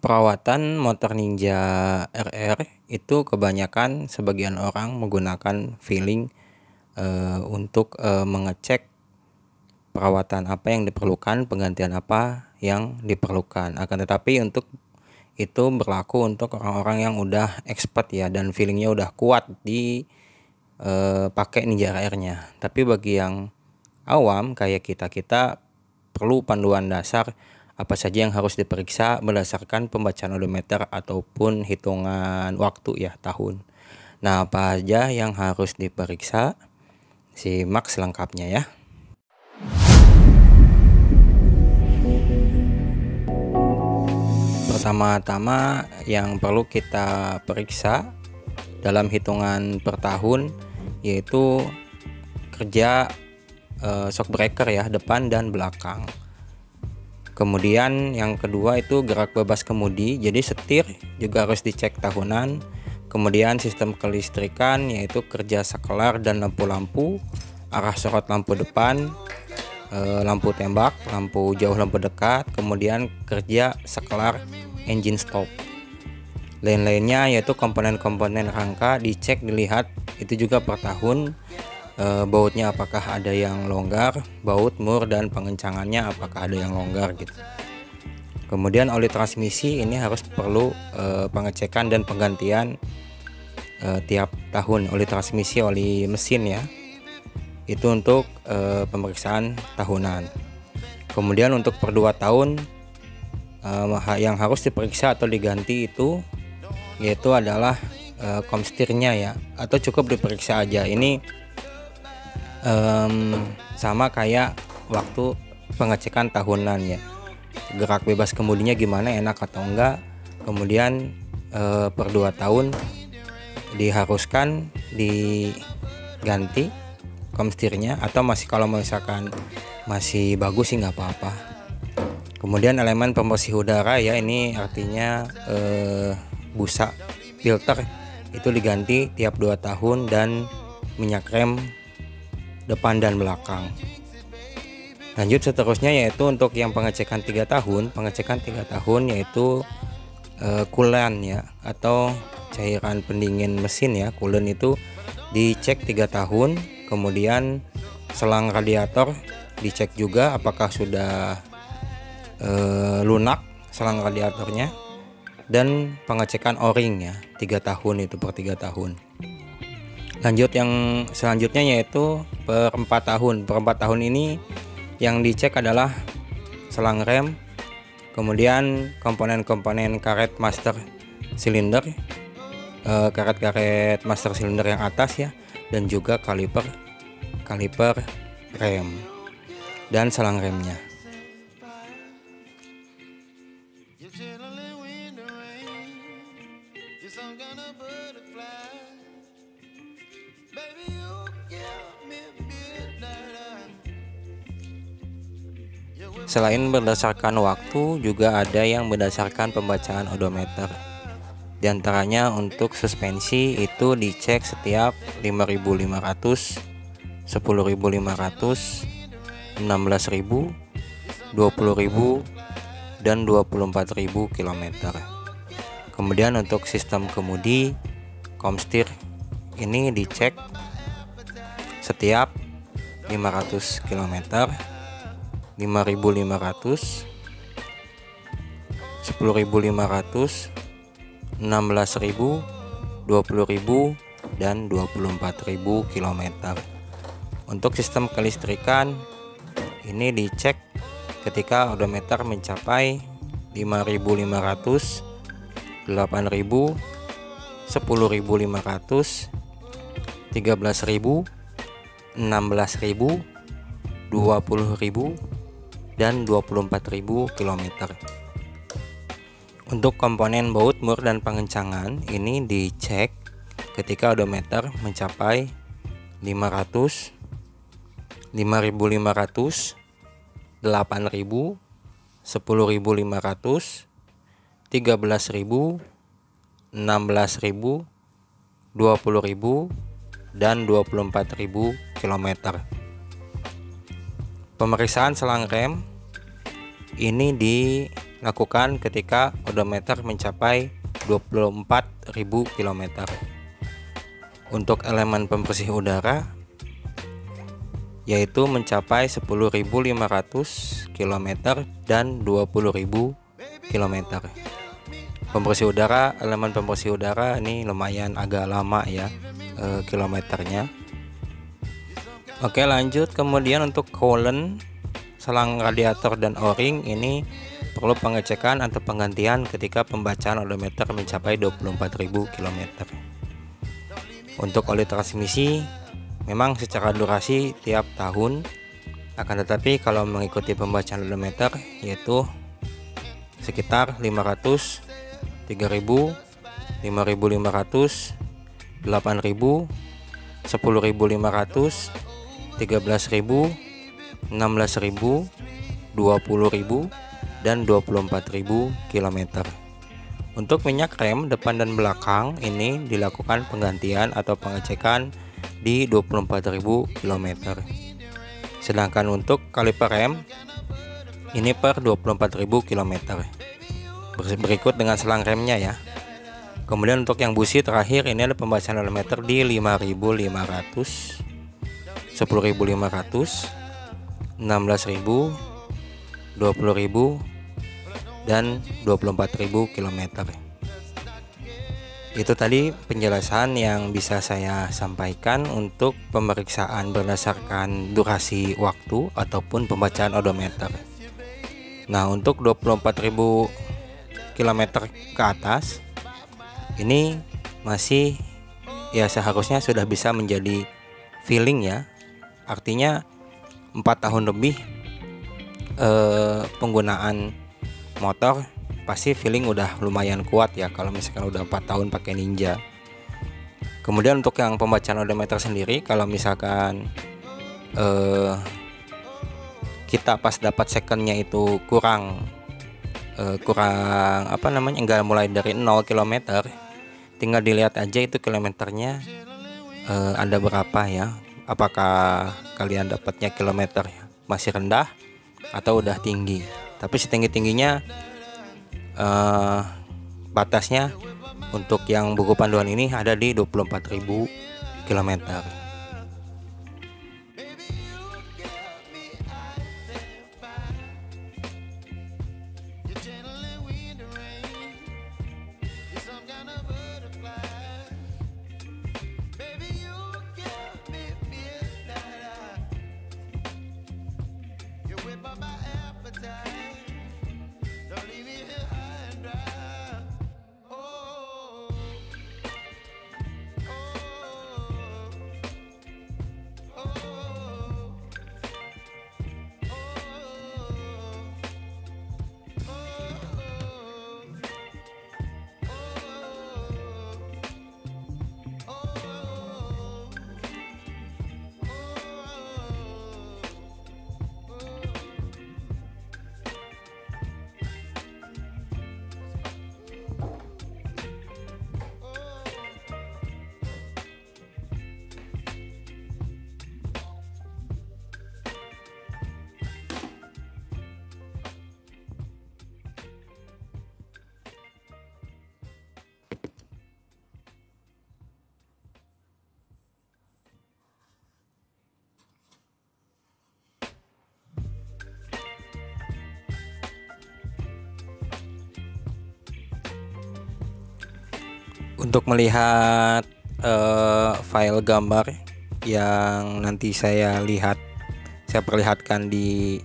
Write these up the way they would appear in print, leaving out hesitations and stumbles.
Perawatan motor Ninja RR itu kebanyakan sebagian orang menggunakan feeling untuk mengecek perawatan apa yang diperlukan, penggantian apa yang diperlukan. Akan tetapi untuk itu berlaku untuk orang-orang yang udah expert ya, dan feelingnya udah kuat di pakai Ninja RR-nya. Tapi bagi yang awam kayak kita perlu panduan dasar apa saja yang harus diperiksa berdasarkan pembacaan odometer ataupun hitungan waktu ya, tahun. Nah, apa aja yang harus diperiksa? Simak selengkapnya ya. Pertama-tama yang perlu kita periksa dalam hitungan per tahun yaitu kerja shock breaker ya, depan dan belakang. Kemudian yang kedua itu gerak bebas kemudi, jadi setir juga harus dicek tahunan. Kemudian sistem kelistrikan yaitu kerja saklar dan lampu-lampu, arah sorot lampu depan, lampu tembak, lampu jauh, lampu dekat. Kemudian kerja saklar engine stop. Lain-lainnya yaitu komponen-komponen rangka dicek, dilihat itu juga per tahun. Bautnya apakah ada yang longgar, baut, mur, dan pengencangannya apakah ada yang longgar gitu. Kemudian oli transmisi ini harus perlu pengecekan dan penggantian tiap tahun. Oli transmisi, oli mesin ya, itu untuk pemeriksaan tahunan. Kemudian untuk per 2 tahun yang harus diperiksa atau diganti itu yaitu adalah komstirnya ya, atau cukup diperiksa aja. Ini sama kayak waktu pengecekan tahunan ya, gerak bebas kemudinya gimana, enak atau enggak. Kemudian per 2 tahun diharuskan diganti komstirnya, atau masih kalau misalkan masih bagus sih nggak apa-apa. Kemudian elemen pembersih udara ya, ini artinya busa filter itu diganti tiap 2 tahun, dan minyak rem depan dan belakang. Lanjut seterusnya yaitu untuk yang pengecekan 3 tahun. Pengecekan 3 tahun yaitu coolant ya, atau cairan pendingin mesin ya. Coolant itu dicek 3 tahun. Kemudian selang radiator dicek juga apakah sudah lunak selang radiatornya. Dan pengecekan o-ring ya, 3 tahun itu per 3 tahun. Lanjut yang selanjutnya yaitu per 4 tahun. Per 4 tahun ini yang dicek adalah selang rem, kemudian komponen-komponen karet master silinder, karet-karet master silinder yang atas ya, dan juga kaliper rem dan selang remnya. Selain berdasarkan waktu, juga ada yang berdasarkan pembacaan odometer. Di antaranya untuk suspensi itu dicek setiap 5.500, 10.500, 16.000, 20.000, dan 24.000 km. Kemudian untuk sistem kemudi, komstir ini dicek setiap 500 km, 5.500, 10.500, 16.000, 20.000, dan 24.000 km. Untuk sistem kelistrikan ini dicek ketika odometer mencapai 5.500, 8.000, 10.500, 13.000, 16.000, 20.000, dan 24.000 km. Untuk komponen baut, mur, dan pengencangan ini dicek ketika odometer mencapai 500, 5.500, 8.000, 10.500, 13.000, 16.000, 20.000, dan 24.000 km. Pemeriksaan selang rem ini lakukan ketika odometer mencapai 24.000 km. Untuk elemen pembersih udara yaitu mencapai 10.500 km dan 20.000 km. Pembersih udara, elemen pembersih udara ini lumayan agak lama ya kilometernya. Oke, lanjut. Kemudian untuk coolant, selang radiator dan o-ring ini perlu pengecekan atau penggantian ketika pembacaan odometer mencapai 24.000 km. Untuk oli transmisi memang secara durasi tiap tahun, akan tetapi kalau mengikuti pembacaan odometer yaitu sekitar 500, 3000, 5500, 8000, 10500, 13000, 16.000, 20.000, dan 24.000 km. Untuk minyak rem depan dan belakang ini dilakukan penggantian atau pengecekan di 24.000 km. Sedangkan untuk kaliper rem ini per 24.000 km. Berikut dengan selang remnya ya. Kemudian untuk yang busi terakhir ini ada pembacaan odometer di 5.500, 10.500, 16.000, 20.000, dan 24.000 km. Itu tadi penjelasan yang bisa saya sampaikan untuk pemeriksaan berdasarkan durasi waktu ataupun pembacaan odometer. Nah, untuk 24.000 km ke atas ini masih ya seharusnya sudah bisa menjadi feeling ya. Artinya 4 tahun lebih penggunaan motor pasti feeling udah lumayan kuat ya kalau misalkan udah 4 tahun pakai Ninja. Kemudian untuk yang pembacaan odometer sendiri, kalau misalkan kita pas dapat secondnya itu kurang enggak mulai dari 0 km, tinggal dilihat aja itu kilometernya ada berapa ya, apakah kalian dapatnya kilometer masih rendah atau udah tinggi. Tapi setinggi-tingginya batasnya untuk yang buku panduan ini ada di 24.000 km. Untuk melihat file gambar yang nanti saya perlihatkan di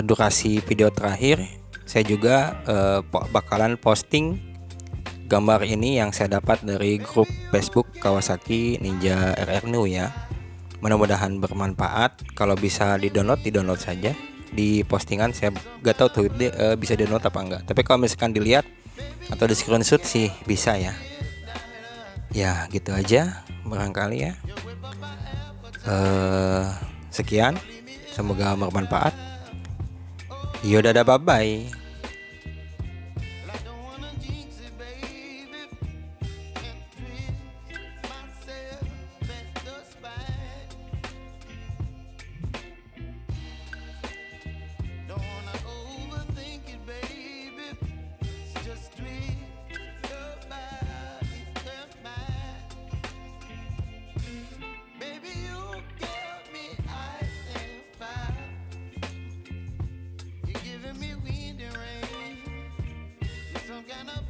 durasi video terakhir, saya juga bakalan posting gambar ini yang saya dapat dari grup Facebook Kawasaki Ninja RR New ya. Mudah-mudahan bermanfaat. Kalau bisa di-download saja. Di postingan saya gak tahu tuh bisa di-download apa enggak. Tapi kalau misalkan dilihat atau di screenshot sih bisa ya. Ya gitu aja barangkali ya. Sekian, semoga bermanfaat. Yaudah, bye bye. and a